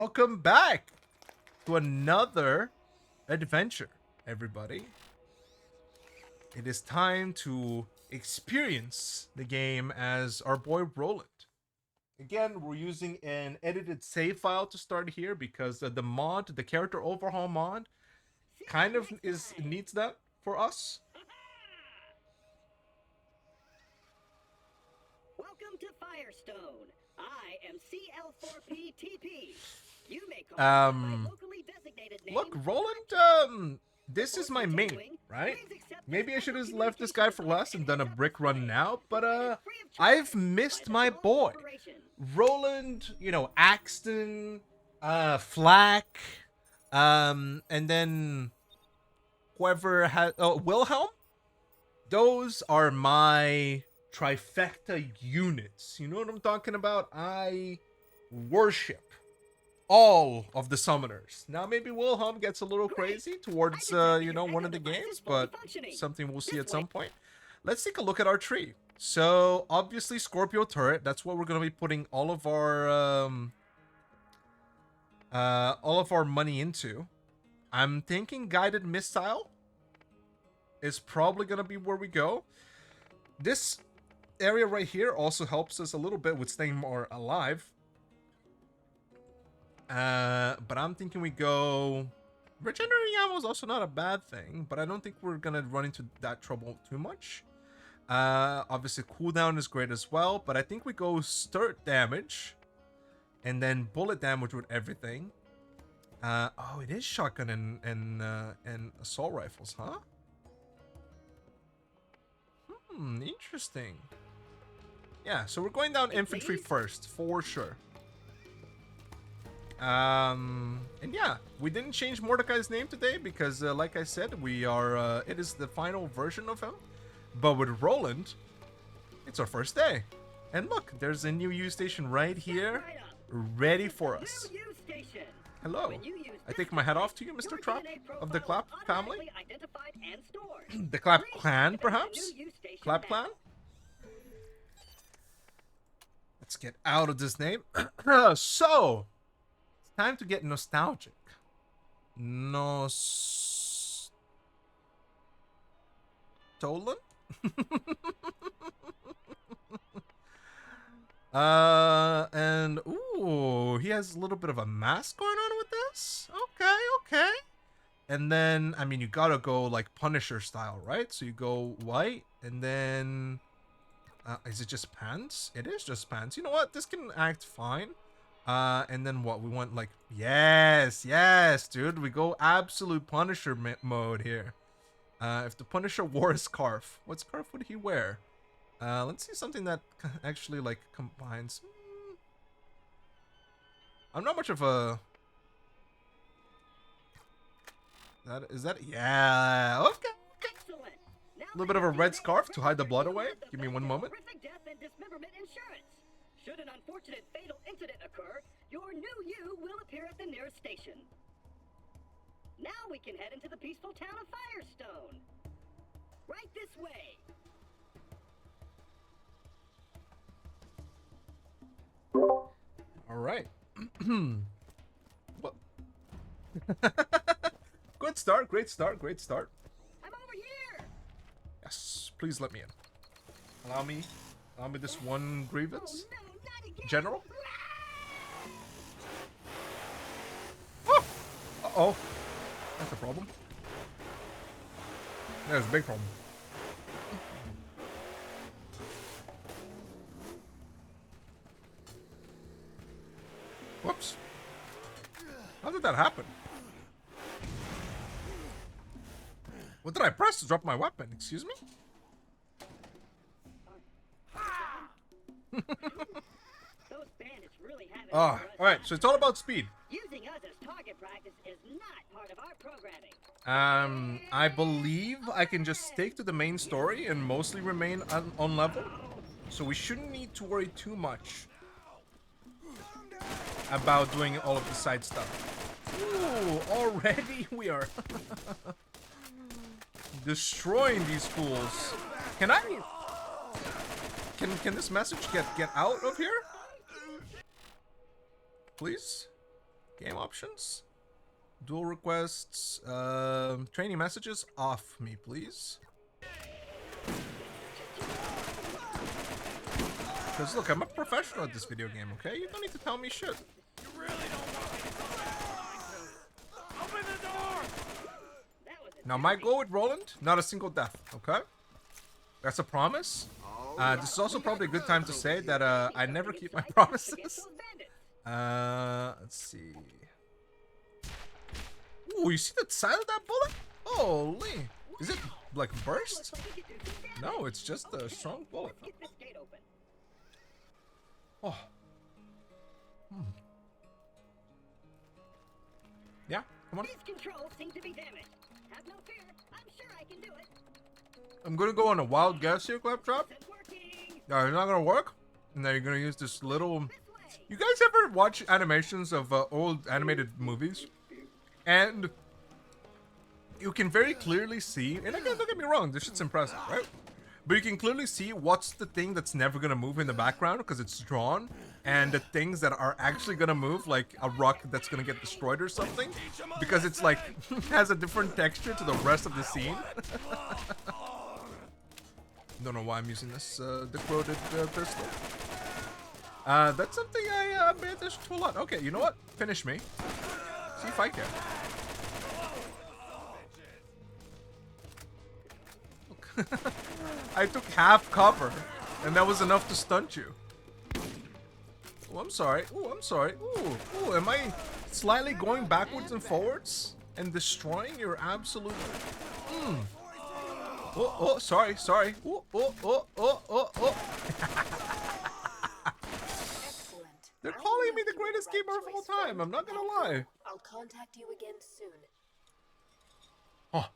Welcome back to another adventure, everybody. It is time to experience the game as our boy Roland. Again, we're using an edited save file to start here because the mod, the character overhaul mod, kind of needs that for us. Welcome to Firestone. I am CL4PTP. You may call me by my locally designated name. Look, Roland, this is my main, right? Maybe I should have left this guy for last and done a brick run now, but I've missed my boy. Roland, you know, Axton, Flack, and then whoever has, Wilhelm. Those are my trifecta units. You know what I'm talking about? I worship all of the summoners. Now maybe Wilhelm gets a little crazy towards you know, one of the games, but something we'll see at some point. Let's take a look at our tree. So obviously Scorpio turret, that's what we're gonna be putting all of our money into. I'm thinking guided missile is probably gonna be where we go. This area right here also helps us a little bit with staying more alive. But I'm thinking we go... Regenerating ammo is also not a bad thing, but I don't think we're gonna run into that trouble too much. Obviously cooldown is great as well, but I think we go sturt damage and then bullet damage with everything. Oh, it is shotgun and assault rifles, huh? Interesting. Yeah, so we're going down infantry first, for sure. And yeah, we didn't change Mordecai's name today because, like I said, we are, it is the final version of him. But with Roland, it's our first day. And look, there's a new use station right here, ready for us. Hello. I take my hat off to you, Mr. Trap of the Clap family. The Clap clan, perhaps? Clap clan? Let's get out of this name. So, it's time to get nostalgic. Stolen? And ooh, he has a little bit of a mask going on with this. Okay. And then, I mean, you gotta go like Punisher style, right? So you go white, and then is it just pants? It is just pants. You know what? This can act fine. And then what? We want like yes, dude. We go absolute Punisher mode here. If the Punisher wore a scarf, what scarf would he wear? Let's see something that actually like combines. I'm not much of a. Is that yeah? Okay. A little bit of a red scarf to hide the blood away. Give me one moment. Should an unfortunate fatal incident occur, your new you will appear at the nearest station. Now we can head into the peaceful town of Firestone. Right this way. All right. What? Good start. Great start. I'm over here. Yes. Please let me in. Allow me this one grievance. Oh, no, not again. General. Oh. Uh-oh. That's a problem. There's a big problem. Whoops. How did that happen? What did I press to drop my weapon? Excuse me? Those bandits really have it. Alright, so it's all about speed. Using us as target practice is not part of our programming. I believe I can just stick to the main story and mostly remain on level. So we shouldn't need to worry too much about doing all of the side stuff. Ooh, already we are destroying these fools. Can this message get out of here? Please? Game options. Dual requests. Training messages off me, please. Because look, I'm a professional at this video game, okay? You don't need to tell me shit. You really don't want me. Open the door! Now my goal with Roland, not a single death, okay? That's a promise. This is also probably a good time to say that I never keep my promises. Let's see. Ooh, you see the side of that bullet? Holy. Is it like burst? No, it's just a strong bullet. Oh. Yeah, come on. These controls seem to be damaged. Have no fear. I'm sure I can do it. I'm gonna go on a wild guess here, Claptrap. It's working. No, it's not gonna work. And then you're gonna use this little... You guys ever watch animations of old animated movies? And you can very clearly see, and again, don't get me wrong, this shit's impressive, right? But you can clearly see what's the thing that's never gonna move in the background because it's drawn, and the things that are actually gonna move, like a rock that's gonna get destroyed or something, because it's like has a different texture to the rest of the scene. Don't know why I'm using this decroded pistol. That's something I pay attention to a lot. Okay, you know what? Finish me. See if I can. I took half cover, and that was enough to stunt you. Oh, I'm sorry. Oh, I'm sorry. Ooh, am I slightly going backwards and forwards and destroying your absolute... Oh, sorry. Oh. Excellent. They're calling me the greatest gamer of all time. I'm not gonna lie. I'll contact you again soon. Oh.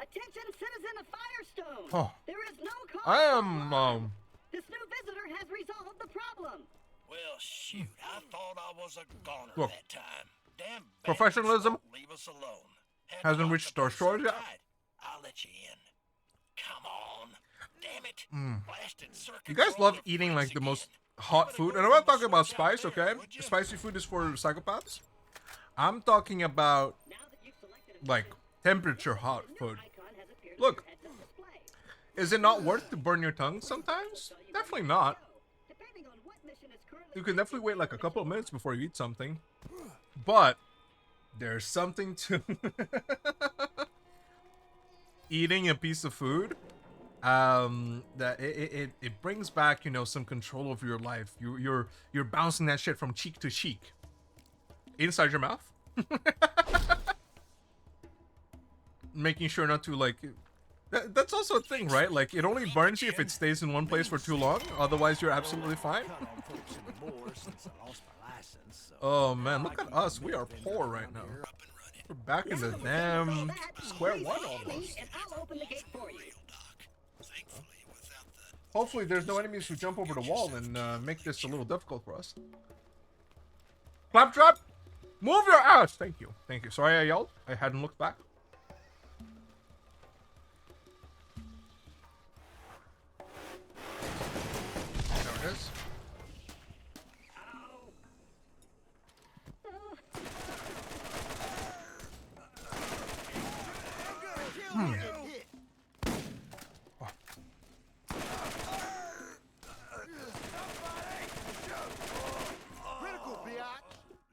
Attention, citizen of Firestone. Oh. There is no cause. I am, This new visitor has resolved the problem. Well, shoot, I thought I was a goner Look. that time. Damn Professionalism bandits won't leave us alone. Had hasn't to reached lock our the shores place yet. tight. I'll let you in. Come on. Damn it. Blasted circuits You guys are love on the eating fritz like the again. most hot food, and I'm not talking about spice, okay? Spicy food is for psychopaths. I'm talking about Now that you've selected a like temperature hot new food. icon has appeared Look. on your headset display. Is it not worth to burn your tongue sometimes? Definitely not. Depending on what mission is currently You can definitely wait like a couple of minutes before you eat something. But there's something to eating a piece of food that it brings back, you know, some control over your life. You're bouncing that shit from cheek to cheek. Inside your mouth. Making sure not to like that's also a thing, right? Like it only burns you if it stays in one place for too long. Otherwise you're absolutely fine. Oh man, look at us. We are poor right now. We're back in the damn square one almost. and I'll open the gate for you. Hopefully there's no enemies who jump over the wall and make this a little difficult for us. Claptrap! Move your ass! Thank you. Thank you. Sorry I yelled. I hadn't looked back. There it is.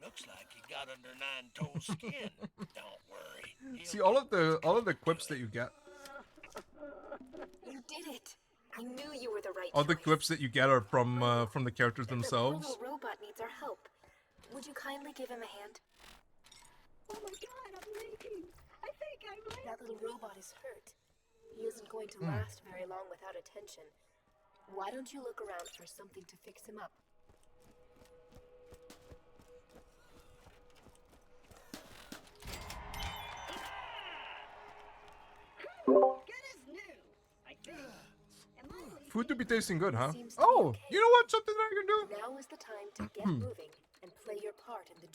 Looks like you got under nine-toe skin. Don't worry. See all of the quips that you get. You did it. I knew you were the right All the choice. clips that you get are from the characters The themselves. little robot needs our help. Would you kindly give him a hand? Oh my god, I'm leaking. I think I'm leaking. That little robot is hurt. He isn't going to last very long without attention. Why don't you look around for something to fix him up? Good as new, I think. Am I Food to be tasting good, huh? Seems to be Oh, okay. you know what? Something that I can do. Now is the time to get moving and play your part in the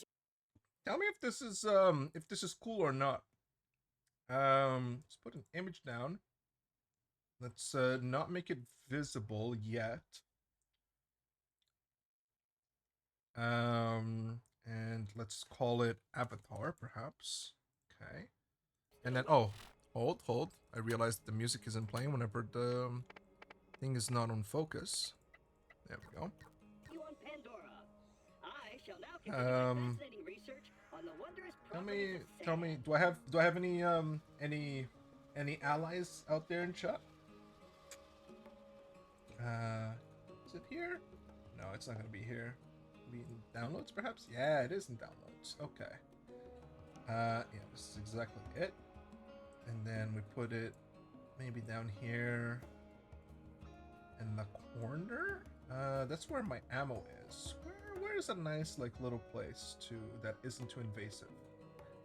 Tell me if this is cool or not. Let's put an image down. Let's not make it visible yet. And let's call it Avatar, perhaps. Okay. And then, oh, hold. I realized the music isn't playing whenever the thing is not on focus. There we go. You on Pandora. I shall now continue my fascinating research on the wondrous properties of Tell me, do I have any allies out there in chat? Is it here? No, it's not gonna be here. Be in downloads, perhaps? Yeah, it is in downloads. Okay. Yeah, this is exactly it. And then we put it maybe down here in the corner. That's where my ammo is. Where's a nice like little place to that isn't too invasive?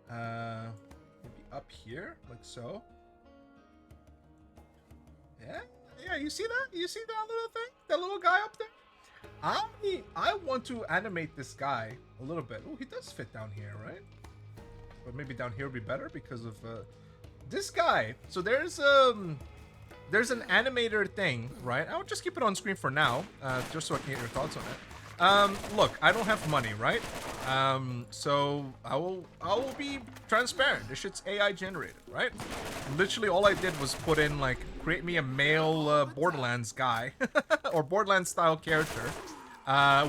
Maybe up here, like so. Yeah, you see that? You see that little thing? That little guy up there? I want to animate this guy a little bit. Oh, he does fit down here, right? But maybe down here would be better because of this guy. So there's an animator thing, right? I'll just keep it on screen for now, just so I can get your thoughts on it. Look, I don't have money, right? So I will be transparent. This shit's AI generated, right? Literally all I did was put in like create me a male Borderlands guy or Borderlands style character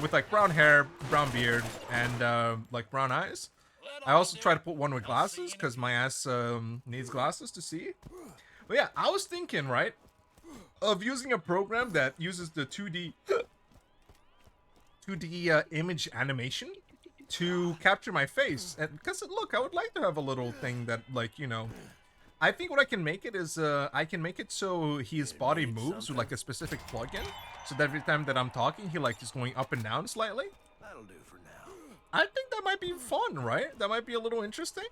with like brown hair, brown beard, and like brown eyes. I also try to put one with glasses because my ass needs glasses to see. But yeah, I was thinking, right, of using a program that uses the 2D image animation to capture my face. And because look, I would like to have a little thing that, like, you know, I think what I can make it is I can make it so his body moves with like a specific plugin, so that every time that I'm talking, he like is going up and down slightly. That'll do for now. I think that might be fun, right? That might be a little interesting.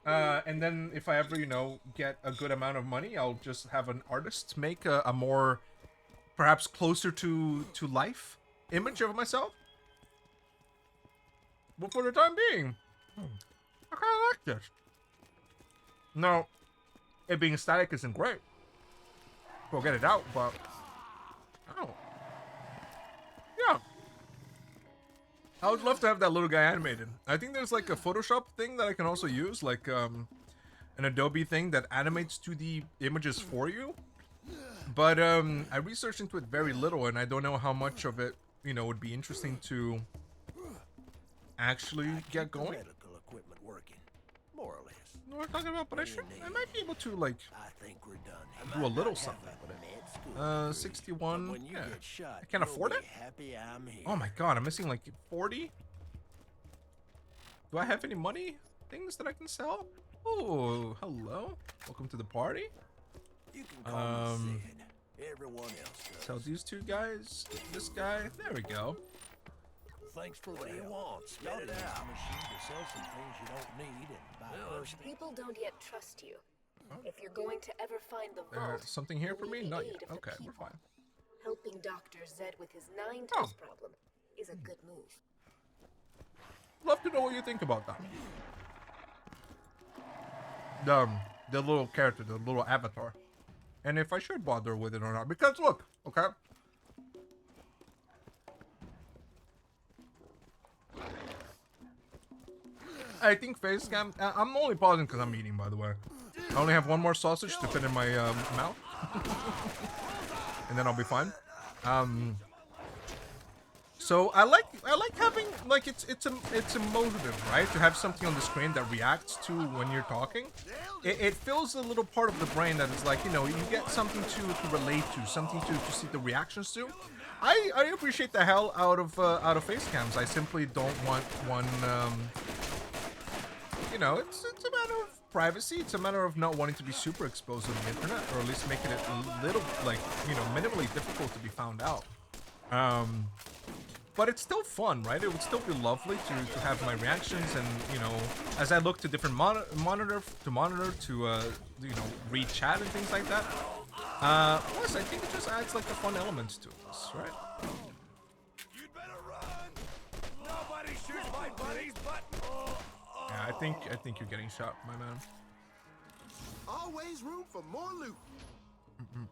And then if I ever, you know, get a good amount of money, I'll just have an artist make a more, perhaps closer to life image of myself. But for the time being, I kind of like this. No, it being static isn't great. We'll get it out, but oh, yeah. I would love to have that little guy animated. I think there's like a Photoshop thing that I can also use, like an Adobe thing that animates 2D images for you. But I researched into it very little, and I don't know how much of it, you know, would be interesting to actually get going. Medical equipment working, more or less. No, we're talking about, but I might be able to like I think we're done. do a little something with it. 61. When you Yeah. get shot, I can't afford you'll it. be happy I'm here. Oh my god, I'm missing like 40. Do I have any money things that I can sell? Oh, hello. Welcome to the party. You can call me Sid. Everyone else does. Sell these two guys. This guy. There we go. Thanks for what do you want? Spit it out. Machine to sell some things you don't need and buy first. People don't yet trust you. If you're going to ever find the vault, There's something here for me? you need Not the yet. aid of the Okay, we're people. fine. Helping Dr. Zed with his 9 Oh. tooth problem is a good move. Love to know what you think about that. The little character, the little avatar. And if I should bother with it or not. Because look, okay. I think face cam. I'm only pausing because I'm eating, by the way. I only have one more sausage to fit in my mouth, and then I'll be fine. So I like having like it's a motive, right? To have something on the screen that reacts to when you're talking. It fills a little part of the brain that is like, you know, you get something to relate to, something to see the reactions to. I appreciate the hell out of face cams. I simply don't want one. You know, it's a matter of privacy. It's a matter of not wanting to be super exposed on the internet, or at least making it a little, like, you know, minimally difficult to be found out. But it's still fun, right? It would still be lovely to have my reactions, and, you know, as I look to different monitor to you know, read chat and things like that. Plus, I think it just adds like a fun element to this, right? You'd better run. Nobody shoots my buddies, but Yeah, I think you're getting shot, my man. Always room for more loot.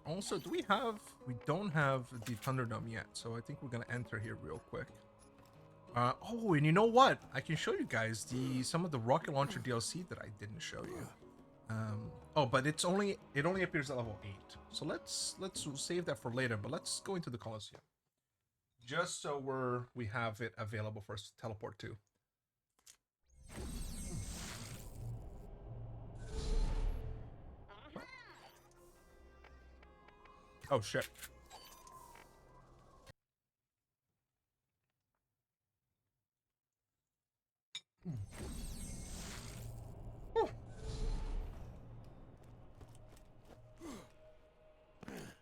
Also, we don't have the Thunderdome yet, so I think we're gonna enter here real quick. Oh, and you know what? I can show you guys some of the rocket launcher DLC that I didn't show you. Oh, but it only appears at level 8. So let's save that for later. But let's go into the Colosseum, just so we have it available for us to teleport to. Oh shit.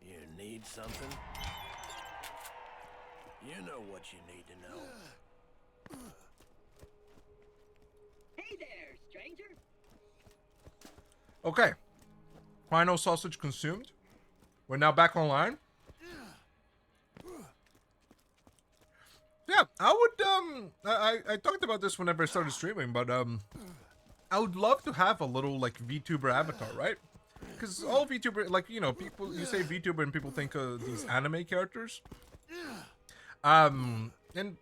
You need something? You know what you need to know. Hey there, stranger. Okay. Final sausage consumed. We're now back online. Yeah, I would I talked about this whenever I started streaming, but I would love to have a little like VTuber avatar, right? Because all VTuber, like, you know, people, you say VTuber and people think of these anime characters. And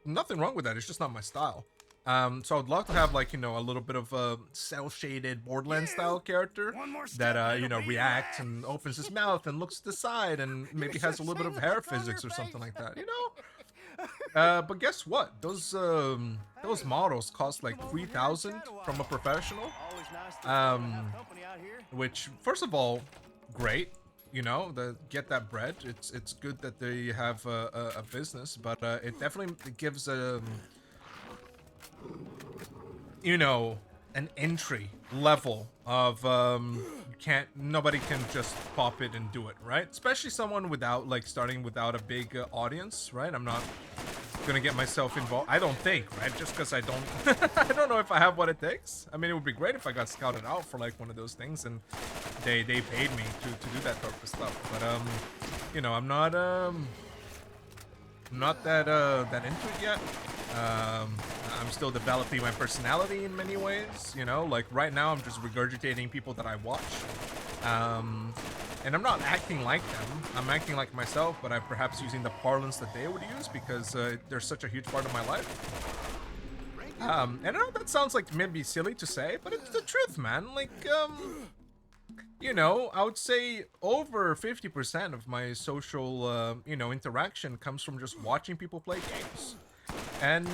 nothing wrong with that, it's just not my style. So I'd love to have, like, you know, a little bit of a cel-shaded Borderlands style character that, you know, reacts and opens his mouth and looks to the side and maybe has a little bit of hair physics or something like that, you know? But guess what? Those models cost like 3,000 from a professional. Which, first of all, great. You know, get that bread. It's good that they have a business, but it definitely gives you know, an entry level of nobody can just pop it and do it, right? Especially someone without, like, starting without a big audience, right? I'm not gonna get myself involved. I don't think, right? Just because I don't I don't know if I have what it takes. I mean, it would be great if I got scouted out for like one of those things and they paid me to do that type of stuff. But you know, I'm not that into it yet. I'm still developing my personality in many ways, you know, like right now I'm just regurgitating people that I watch. And I'm not acting like them, I'm acting like myself, but I'm perhaps using the parlance that they would use because they're such a huge part of my life. And I know that sounds like maybe silly to say, but it's the truth, man. Like, you know, I would say over 50% of my social, you know, interaction comes from just watching people play games. And,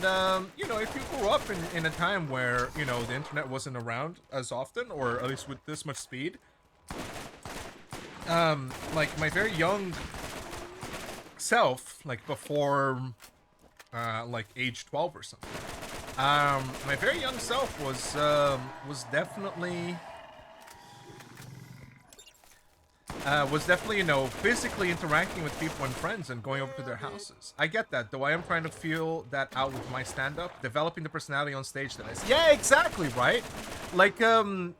you know, if you grew up in a time where, you know, the internet wasn't around as often, or at least with this much speed, like my very young self, like before, like age 12 or something, my very young self was definitely, you know, physically interacting with people and friends and going over to their houses. I get that, though I am trying to feel that out with my stand-up, developing the personality on stage that I see. Yeah, exactly, right? Like, and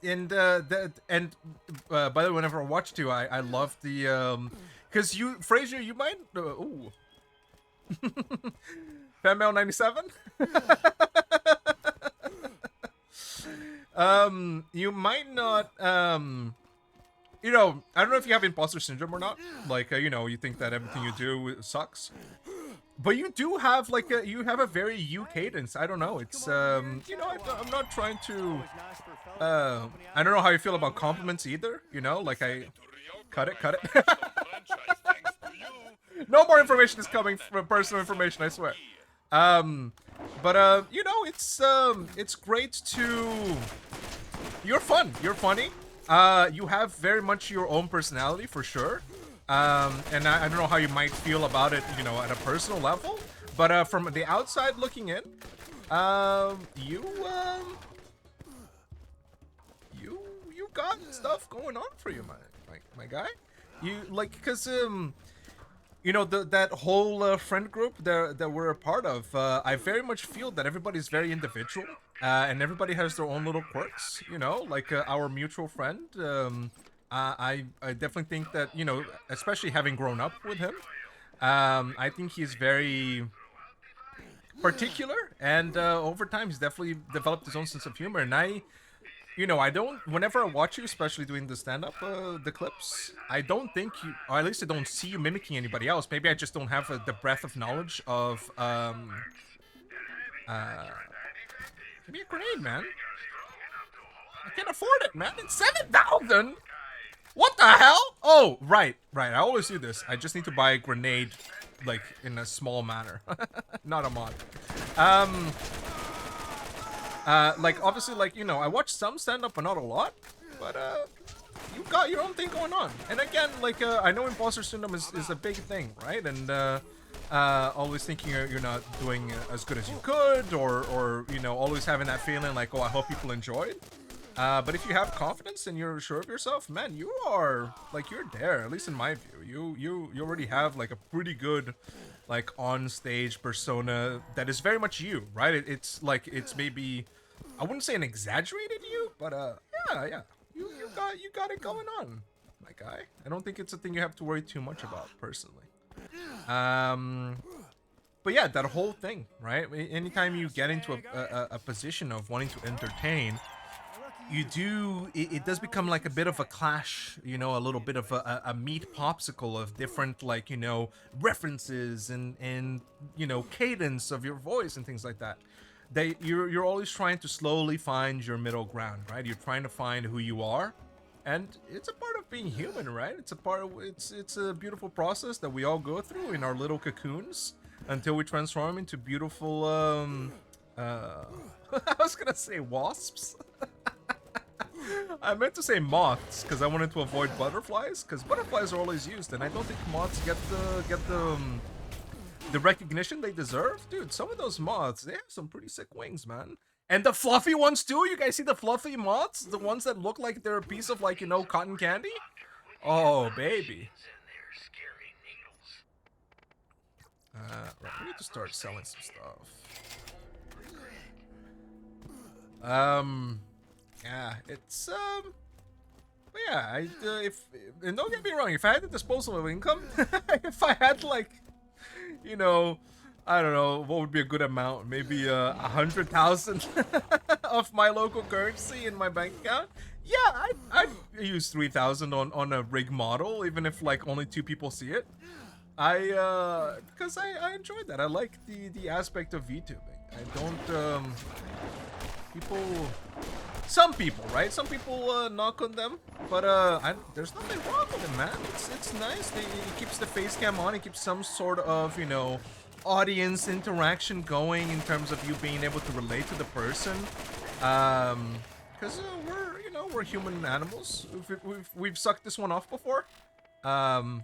by the way, whenever I watched you, I love the, because you, Fraser, you might, ooh. Female 97? You might not, you know, I don't know if you have imposter syndrome or not. Like, you know, you think that everything you do sucks. But you do have, like, you have a very you cadence. I don't know. It's, you know, I'm not trying to, I don't know how you feel about compliments either. You know, like cut it. No more information is coming from personal information, I swear. But, you know, it's great to, you're fun. You're funny. You have very much your own personality, for sure. And I don't know how you might feel about it, you know, at a personal level. But from the outside looking in, you got stuff going on for you, my guy. You, like, because, you know, that whole friend group that we're a part of, I very much feel that everybody's very individual, and everybody has their own little quirks, you know, like our mutual friend. I definitely think that, you know, especially having grown up with him, I think he's very particular, and over time he's definitely developed his own sense of humor. And you know, I don't, whenever I watch you, especially doing the stand-up, the clips, I don't think you, or at least I don't see you mimicking anybody else. Maybe I just don't have the breadth of knowledge of, Give me a grenade, man. I can't afford it, man. It's 7,000. What the hell? Oh, right. I always do this. I just need to buy a grenade, like, in a small manner. Not a mod. Like, obviously, like, you know, I watch some stand-up, but not a lot. But, you got your own thing going on. And again, like, I know imposter syndrome is a big thing, right? And, always thinking you're not doing as good as you could, or, you know, always having that feeling like, oh, I hope people enjoy it. But if you have confidence and you're sure of yourself, man, you are, like, you're there, at least in my view. You already have, like, a pretty good, like, on-stage persona that is very much you, right? It's like, it's maybe, I wouldn't say an exaggerated you, but, yeah. You got it going on, my guy. I don't think it's a thing you have to worry too much about, personally. But yeah, that whole thing, right? Anytime you get into a position of wanting to entertain, it does become like a bit of a clash, you know, a little bit of a meat popsicle of different, like, you know, references and you know, cadence of your voice and things like that. You're always trying to slowly find your middle ground, right? You're trying to find who you are, and it's a part of being human, right? It's a beautiful process that we all go through in our little cocoons until we transform into beautiful I was gonna say wasps. I meant to say moths because I wanted to avoid butterflies, because butterflies are always used, and I don't think moths get the recognition they deserve. Dude, some of those moths, they have some pretty sick wings, man. And the fluffy ones too. You guys see the fluffy moths? The ones that look like they're a piece of, like, you know, cotton candy? Oh, baby. Right, we need to start selling some stuff. Yeah, it's, but yeah, and don't get me wrong, if I had the disposable income, if I had, like, you know, I don't know, what would be a good amount? Maybe 100,000 of my local currency in my bank account? Yeah, I'd use 3,000 on a rig model, even if, like, only 2 people see it. Because I enjoyed that. I like the aspect of VTubing. I don't, some people, right? Some people knock on them, but there's nothing wrong with it, man. It's nice. It keeps the face cam on. It keeps some sort of, you know, audience interaction going in terms of you being able to relate to the person. Because we're human animals. We've sucked this one off before. I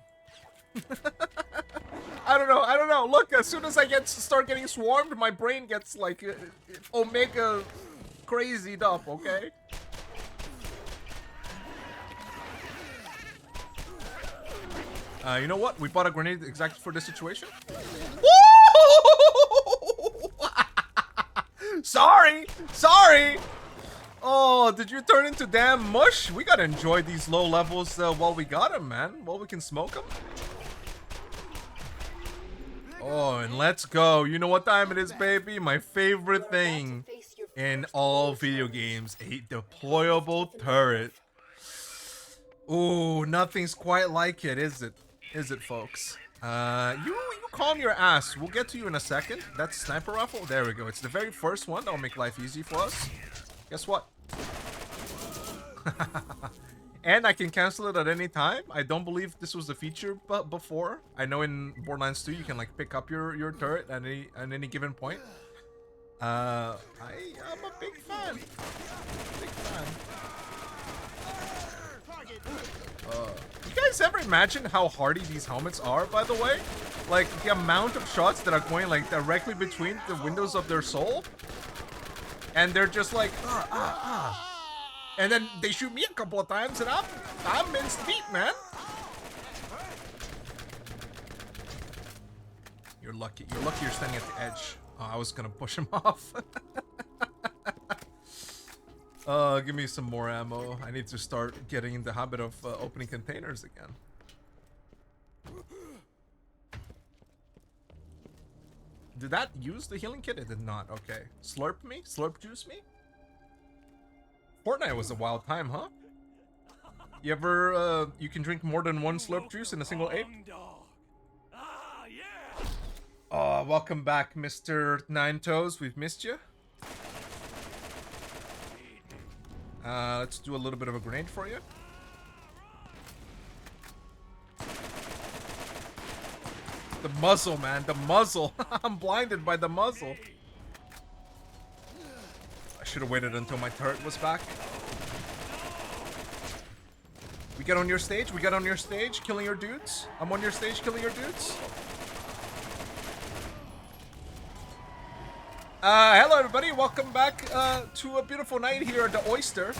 don't know. Look, as soon as I start getting swarmed, my brain gets like omega crazied up, okay? You know what? We bought a grenade exactly for this situation. Sorry. Oh, did you turn into damn mush? We gotta enjoy these low levels while we got them, man. While we can smoke them. Oh, and let's go. You know what time it is, baby? My favorite thing in all video games, a deployable turret. Ooh, nothing's quite like it, is it? Is it, folks? You calm your ass. We'll get to you in a second. That's sniper rifle. There we go. It's the very first one that'll make life easy for us. Guess what? And I can cancel it at any time. I don't believe this was a feature before. I know in Borderlands 2 you can, like, pick up your turret at any given point. I'm a big fan. Big fan. You guys ever imagine how hardy these helmets are, by the way? Like, the amount of shots that are going, like, directly between the windows of their soul. And they're just like, And then they shoot me a couple of times, and I'm minced meat, man. You're lucky. You're lucky you're standing at the edge. Oh, I was gonna push him off. Give me some more ammo. I need to start getting in the habit of opening containers again. Did that use the healing kit? It did not. Okay. Slurp me? Slurp juice me? Fortnite was a wild time, huh? You ever, you can drink more than one slurp juice in a single ape? Oh, Welcome back, Mr. Nine Toes. We've missed you. Let's do a little bit of a grenade for you. The muzzle, man. The muzzle. I'm blinded by the muzzle. I should have waited until my turret was back. We get on your stage. We get on your stage, killing your dudes. I'm on your stage, killing your dudes. Hello everybody, welcome back to a beautiful night here at the Oyster.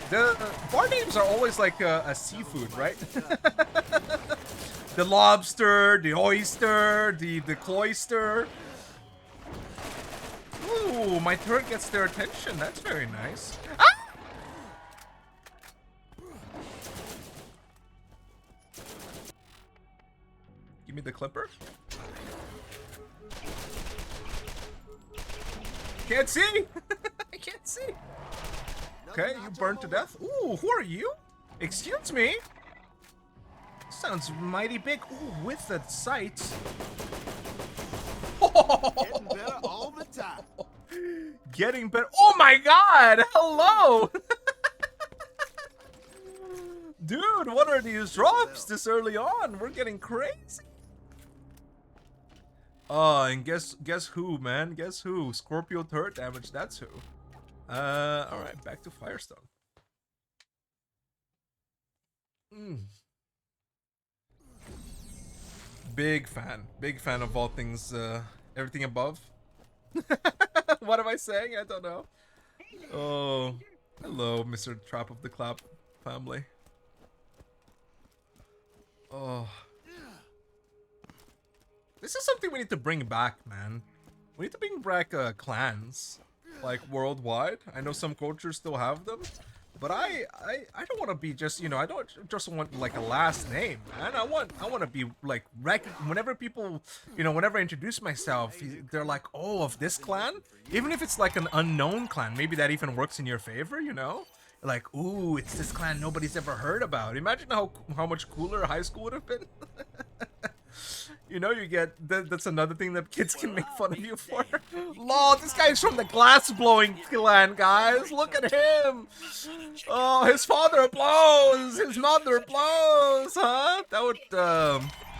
The bar names are always like a seafood, right? The lobster, the oyster, the cloister. Ooh, my turret gets their attention. That's very nice. Ah! Give me the clipper. Can't see! I can't see! Okay, you burned to death. Ooh, who are you? Excuse me? Sounds mighty big. Ooh, with the sights. Getting better all the time. Getting better. Oh my god! Hello! Dude, what are these drops this early on? We're getting crazy. Oh, and guess who, man? Guess who? Scorpio turret damage, that's who. Alright, back to Firestone. Big fan of all things, everything above. What am I saying? I don't know. Oh, hello, Mr. Trap of the Clap family. Oh. This is something we need to bring back, man. We need to bring back clans, like worldwide. I know some cultures still have them, but I don't want to be just, you know, I don't just want like a last name, man. I want to be like whenever people, you know, whenever I introduce myself, they're like, oh, of this clan, even if it's like an unknown clan, maybe that even works in your favor, you know. Like, ooh, it's this clan nobody's ever heard about. Imagine how much cooler high school would have been. You know, you get that's another thing that kids can make fun of you for. Lol, this guy's from the glass blowing clan, guys. Look at him. Oh, his father blows, his mother blows, huh? That would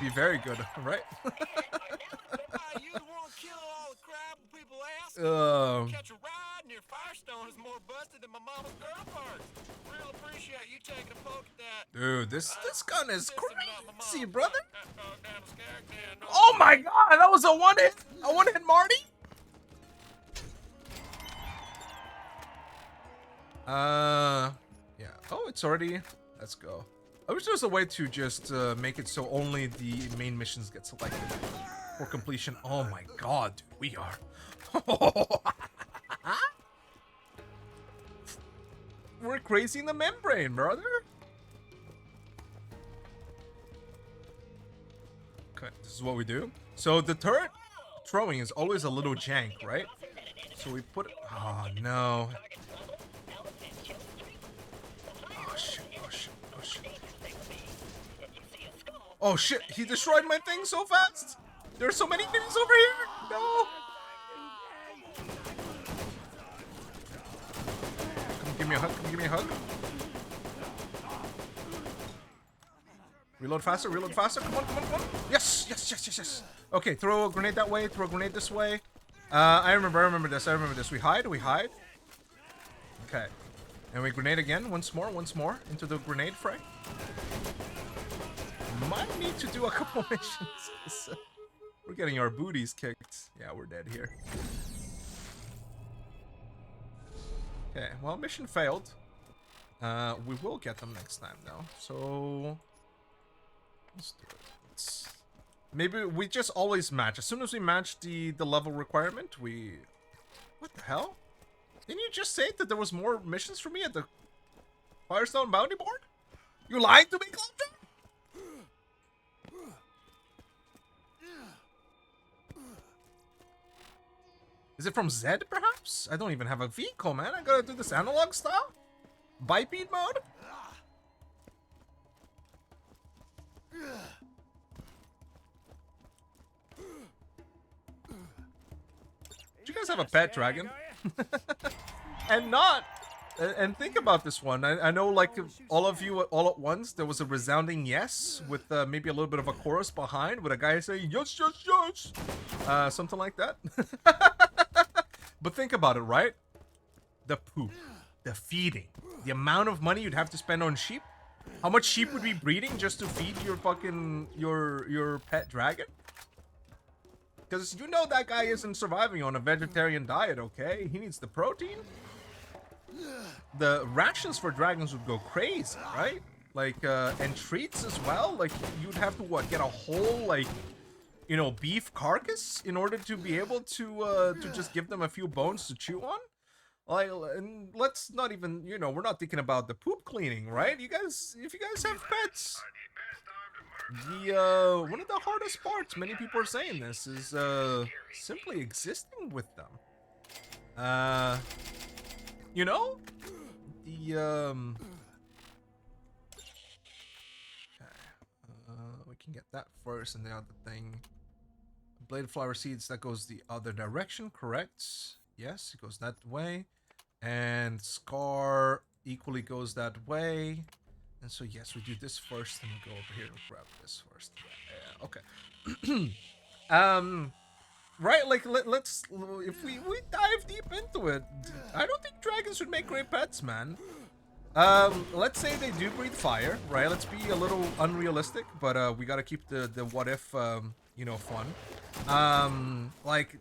be very good, right? Catch a ride near Firestone is more busted than my mama's girl parts. Real appreciate you taking a poke at that. Dude, this gun is crazy, brother. Oh my god, that was a one hit Marty. Yeah. Oh, it's already. Let's go. I wish there was a way to just make it so only the main missions get selected for completion. Oh my god, dude, we are. We're crazy in the membrane, brother. Okay, this is what we do. So the turret throwing is always a little jank, right? So we put it. Oh no. Oh shit, oh shit, oh shit. Oh shit, he destroyed my thing so fast. There's so many things over here. No. Give me a hug, give me a hug. Reload faster, come on, come on, come on. Yes, yes, yes, yes, yes. Okay, throw a grenade that way, throw a grenade this way. I remember this. We hide. Okay. And we grenade again, once more, into the grenade fray. Might need to do a couple missions. We're getting our booties kicked. Yeah, we're dead here. Okay, well, mission failed. We will get them next time, though. So let's do it. Maybe we just always match. As soon as we match the level requirement, we... What the hell? Didn't you just say that there was more missions for me at the Firestone bounty board? You lied to me, Cloudjack? Is it from Zed, perhaps? I don't even have a vehicle, man. I gotta do this analog style? Bipede mode? guys have a pet dragon? And not... And think about this one. I know, like, all of you all at once, there was a resounding yes with maybe a little bit of a chorus behind with a guy saying, yes, yes, yes. Something like that. But think about it, right? The poop, the feeding, the amount of money you'd have to spend on sheep. How much sheep would be breeding just to feed your fucking, your pet dragon? Because you know that guy isn't surviving on a vegetarian diet, okay? He needs the protein. The rations for dragons would go crazy, right? Like, and treats as well. Like, you'd have to, what, get a whole, like, you know, beef carcass in order to be able to just give them a few bones to chew on? Like, and let's not even, you know, we're not thinking about the poop cleaning, right? You guys, if you guys have pets, the, one of the hardest parts, many people are saying this, is, simply existing with them. You know? The, we can get that first, and the other thing. Blade of flower seeds, that goes the other direction, correct? Yes, it goes that way. And Scar equally goes that way. And so, yes, we do this first, and we go over here and grab this first. Yeah, okay. Right, like, let's, if we dive deep into it, I don't think dragons would make great pets, man. Let's say they do breathe fire, right? Let's be a little unrealistic, but, we gotta keep the what if, you know, fun. Like,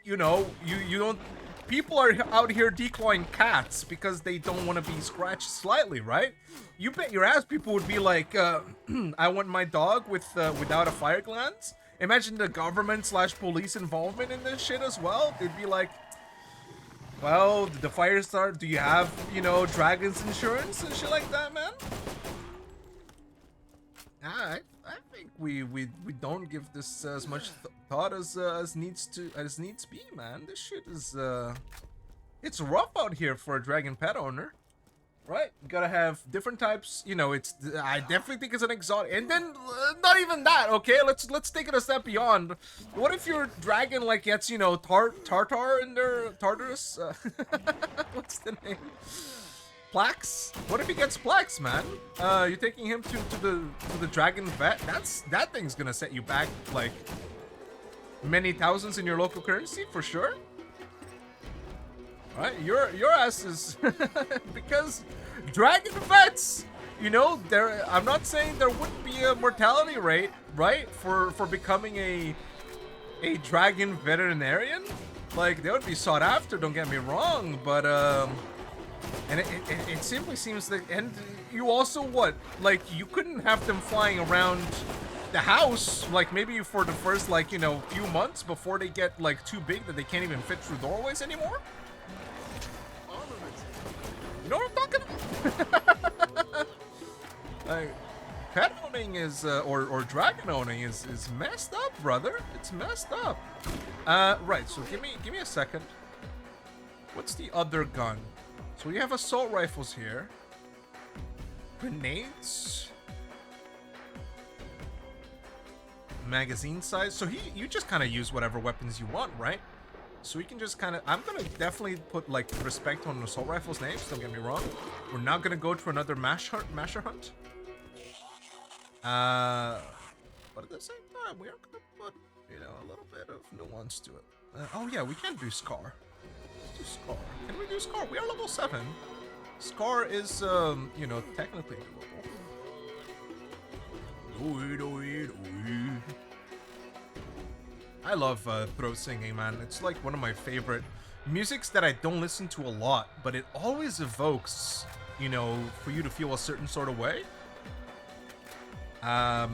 you know, you don't, people are out here declawing cats because they don't want to be scratched slightly, right? You bet your ass people would be like, I want my dog with, without a fire glands. Imagine the government/police involvement in this shit as well. They'd be like, well, the fire start, do you have, you know, dragons insurance and shit like that, man? I think we don't give this as much thought as needs be, man. This shit is it's rough out here for a dragon pet owner. Right, you gotta have different types. You know, it's. I definitely think it's an exotic, and then not even that. Okay, let's take it a step beyond. What if your dragon like gets, you know, tartar in their Tartarus? What's the name? Plaques? What if he gets plaques, man? You're taking him to the dragon vet. That thing's gonna set you back like many thousands in your local currency for sure. Right, your ass is because dragon vets, you know, there. I'm not saying there wouldn't be a mortality rate, right, for becoming a dragon veterinarian. Like, they would be sought after. Don't get me wrong, but and it simply seems that, and you also what, like, you couldn't have them flying around the house, like maybe for the first, like, you know, few months before they get like too big that they can't even fit through doorways anymore. You know what I'm talking about? Like, pet owning is, or dragon owning is messed up, brother. It's messed up. Right, so give me a second. What's the other gun? So we have assault rifles here. Grenades. Magazine size. So you just kind of use whatever weapons you want, right? So we can just kind of, I'm going to definitely put, like, respect on assault rifles' names, don't get me wrong. We're not going to go to another masher hunt. But at the same time, we are going to put, you know, a little bit of nuance to it. Oh yeah, we can do Scar. Let's do Scar. Can we do Scar? We are level 7. Scar is, you know, technically doable. I love throat singing, man. It's like one of my favorite musics that I don't listen to a lot, but it always evokes, you know, for you to feel a certain sort of way. I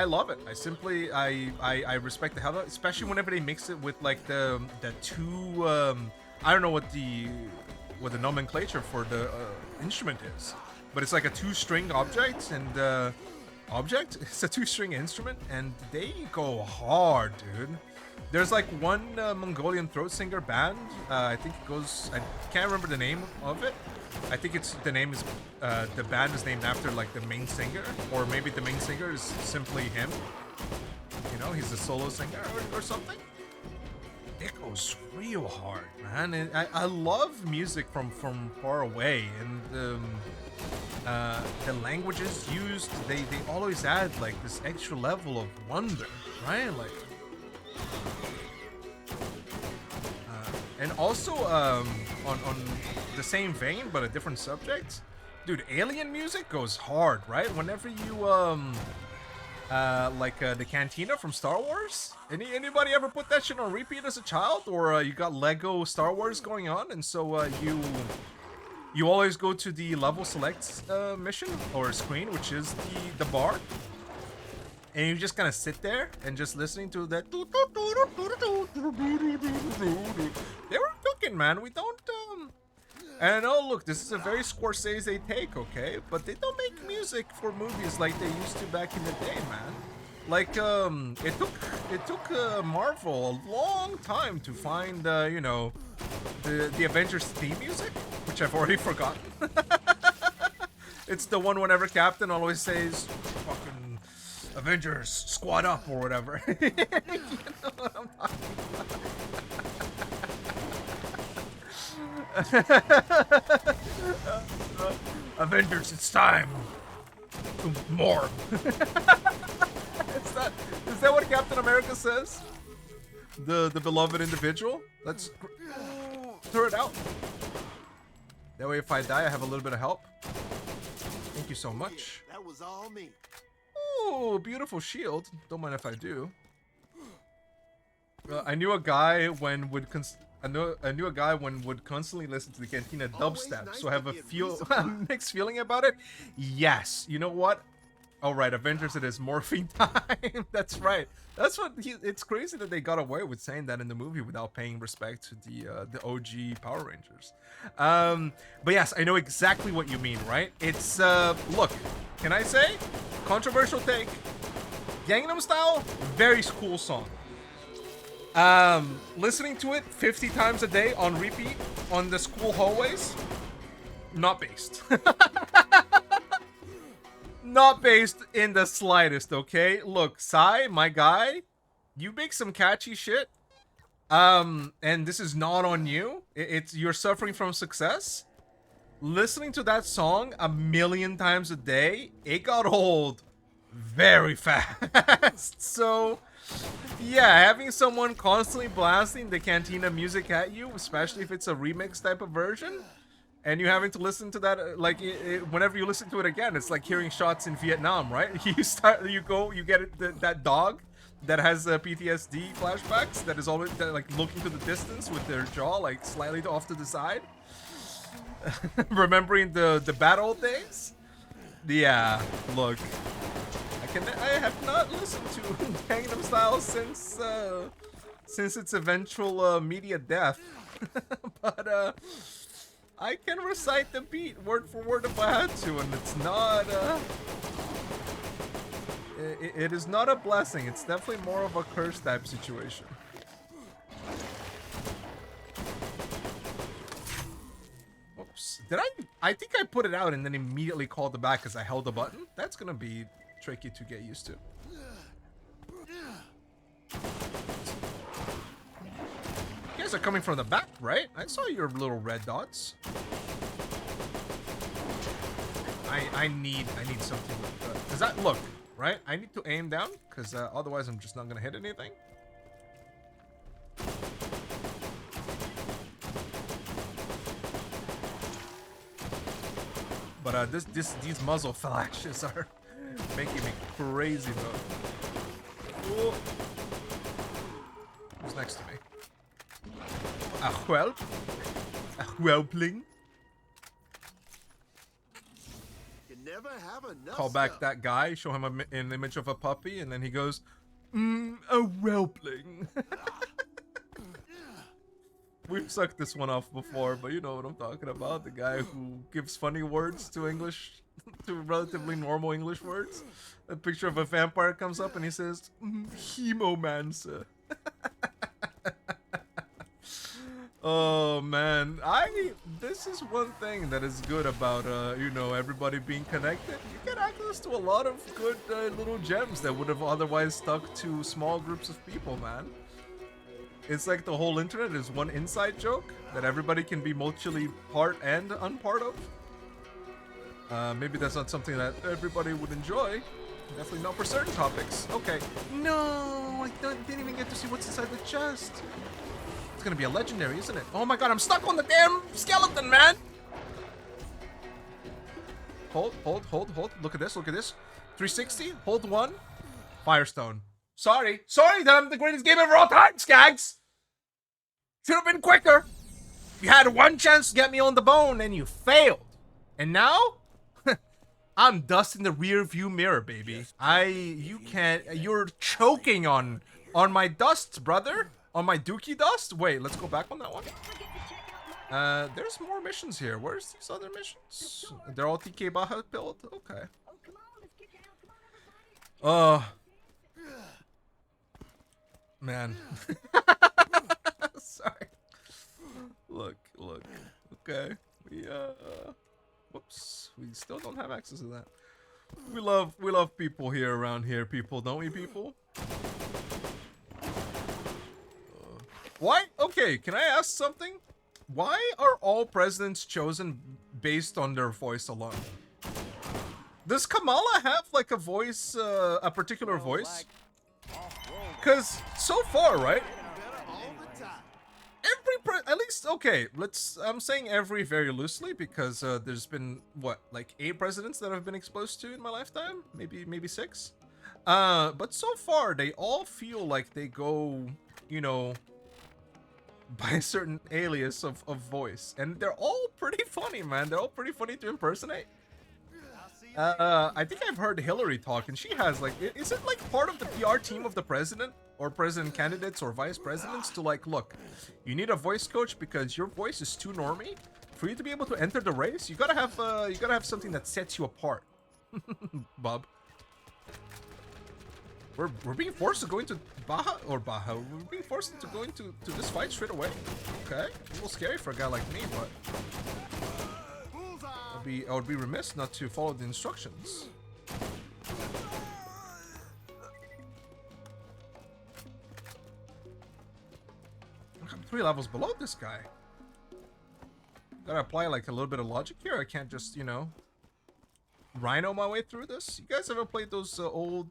love it. I respect the hell out of it, especially whenever they mix it with like the two I don't know what the nomenclature for the instrument is, but it's like a 2-string object and it's a 2-string instrument, and they go hard, dude. There's like one Mongolian throat singer band. I think it goes. I can't remember the name of it. I think it's the name is the band is named after like the main singer, or maybe the main singer is simply him. You know, he's a solo singer or something. They go goes real hard, man. And I love music from far away, and the languages used, they always add like this extra level of wonder, right? Like, and also on the same vein but a different subject, dude, alien music goes hard, right? Whenever you like the cantina from Star Wars. Anybody ever put that shit on repeat as a child, or you got Lego Star Wars going on, and so you always go to the level select mission or screen, which is the bar, and you just kind of sit there and just listening to that. They were cooking, man. We don't. And oh look, this is a very Scorsese take, okay? But they don't make music for movies like they used to back in the day, man. Like it took Marvel a long time to find you know, the Avengers theme music, which I've already forgotten. It's the one whenever Captain always says fucking Avengers squad up or whatever. You know what I'm talking about. Avengers, it's time to more. Is that what Captain America says? The beloved individual? Let's throw it out. That way if I die, I have a little bit of help. Thank you so much. That was all me. Ooh, beautiful shield. Don't mind if I do. I knew a guy when would constantly listen to the Cantina dubstep, so I have a mixed feeling about it. Yes, you know what? Oh right, Avengers, it is morphine time. That's right. That's what it's crazy that they got away with saying that in the movie without paying respect to the OG Power Rangers. But yes, I know exactly what you mean, right? It's look, can I say? Controversial take. Gangnam Style, very cool song. Listening to it 50 times a day on repeat on the school hallways, not based. Not based in the slightest, okay? Look, Sai, my guy, you make some catchy shit. And this is not on you. You're suffering from success. Listening to that song 1,000,000 times a day, it got old very fast. So yeah, having someone constantly blasting the Cantina music at you, especially if it's a remix type of version, and you having to listen to that, like whenever you listen to it again, it's like hearing shots in Vietnam, right? You get that dog that has PTSD flashbacks that is always like looking to the distance with their jaw like slightly off to the side, remembering the bad old days. Yeah, look, I have not listened to Gangnam Style since its eventual media death, but I can recite the beat word for word if I had to, and it's not it is not a blessing. It's definitely more of a curse type situation. Oops. I think I put it out and then immediately called it back because I held the button. That's gonna be tricky to get used to. You guys are coming from the back, right? I saw your little red dots. I need something with cause that look, right? I need to aim down because otherwise I'm just not gonna hit anything. But these muzzle flashes are making me crazy, bro. Ooh. Who's next to me? A whelp? A whelpling? You never have enough Call back stuff. that guy, show him an image of a puppy, and then he goes, a whelpling. We've sucked this one off before, but you know what I'm talking about. The guy who gives funny words to English, to relatively normal English words. A picture of a vampire comes up and he says, Hemomancer. Oh man, this is one thing that is good about, you know, everybody being connected. You get access to a lot of good little gems that would have otherwise stuck to small groups of people, man. It's like the whole internet is one inside joke that everybody can be mutually part and unpart of. Maybe that's not something that everybody would enjoy. Definitely not for certain topics. Okay. No, I didn't even get to see what's inside the chest. It's gonna be a legendary, isn't it? Oh my god, I'm stuck on the damn skeleton, man! Hold. Look at this, 360, hold 1. Firestone. Sorry that I'm the greatest gamer of all time, Skags! Should have been quicker! You had one chance to get me on the bone and you failed. And now? I'm dust in the rear view mirror, baby. You're choking on my dust, brother. On my dookie dust? Wait, let's go back on that one. There's more missions here. Where's these other missions? They're all TK Baja build? Okay. Man. Sorry. Look. Okay. Whoops. We still don't have access to that. We love people here around here, people, don't we, people? Why? Okay, can I ask something? Why are all presidents chosen based on their voice alone? Does Kamala have like a voice, a particular voice? Because so far, right? At least, okay, I'm saying every very loosely because there's been, what, like 8 presidents that I've been exposed to in my lifetime? Maybe 6? But so far, they all feel like they go, you know, by a certain alias of voice. And they're all pretty funny, man. They're all pretty funny to impersonate. I think I've heard Hillary talk, and she has, like, is it like part of the PR team of the president? Or president candidates or vice presidents to like, look, you need a voice coach because your voice is too normie. For you to be able to enter the race, you gotta have something that sets you apart. Bub. We're being forced to go into Baja. We're being forced to go into this fight straight away. Okay. A little scary for a guy like me, but I would be remiss not to follow the instructions. I'm 3 levels below this guy. Gotta apply like a little bit of logic here. I can't just, you know, rhino my way through this. You guys ever played those old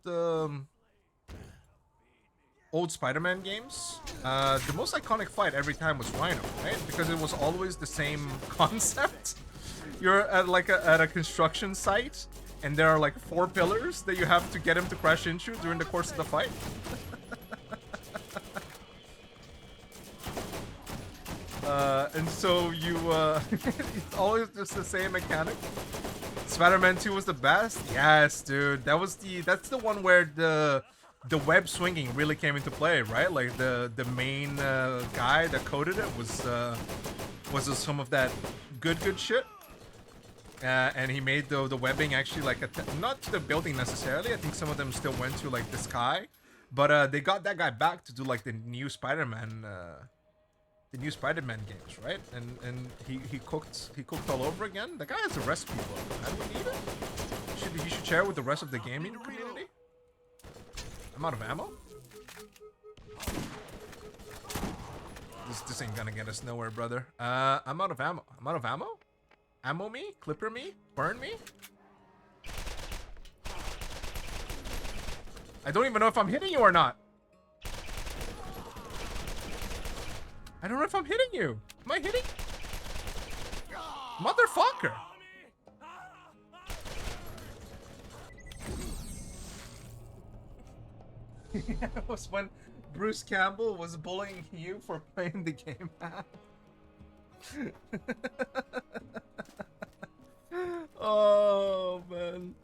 Spider-Man games? The most iconic fight every time was Rhino, right? Because it was always the same concept. You're at like at a construction site, and there are like 4 pillars that you have to get him to crash into during the course of the fight. And so you, it's always just the same mechanic. Spider-Man 2 was the best? Yes, dude. That's the one where the web swinging really came into play, right? Like the main guy that coded it was some of that good shit. And he made the webbing actually like not to the building necessarily. I think some of them still went to like the sky, but they got that guy back to do like the new Spider-Man games, right? And he cooked all over again. The guy has a recipe book. How do we need it? He should share it with the rest of the gaming community. I'm out of ammo. This ain't gonna get us nowhere, brother. I'm out of ammo. I'm out of ammo? Ammo me? Clipper me? Burn me? I don't even know if I'm hitting you or not. I don't know if I'm hitting you. Am I hitting? Motherfucker! It was when Bruce Campbell was bullying you for playing the game. Oh, man.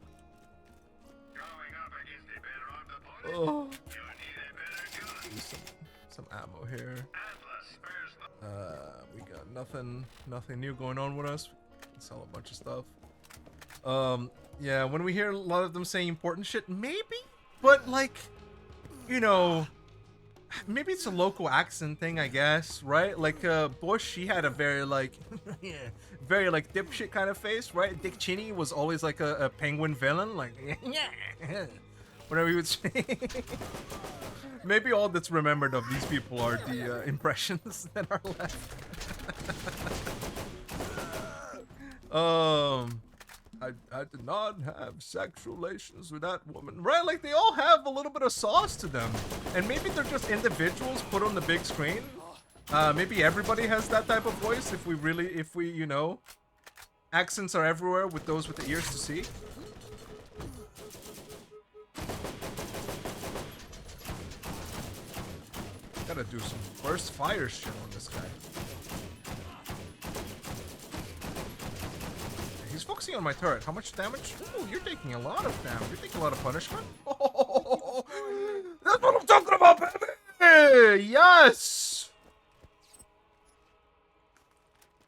Oh. Some ammo here. We got nothing new going on with us. We can sell a bunch of stuff. Yeah, when we hear a lot of them saying important shit, maybe, but like, you know, maybe it's a local accent thing, I guess, right? Like, Bush, he had a very like, very like dipshit kind of face, right? Dick Cheney was always like a penguin villain, like, yeah. whenever he would say. Maybe all that's remembered of these people are the impressions that are left. I did not have sexual relations with that woman. Right, like they all have a little bit of sauce to them. And maybe they're just individuals put on the big screen. Maybe everybody has that type of voice if we, you know, accents are everywhere with those with the ears to see. Gotta do some burst fire shit on this guy. He's focusing on my turret. How much damage? Ooh, you're taking a lot of damage. You're taking a lot of punishment. Oh, that's what I'm talking about, baby! Yes!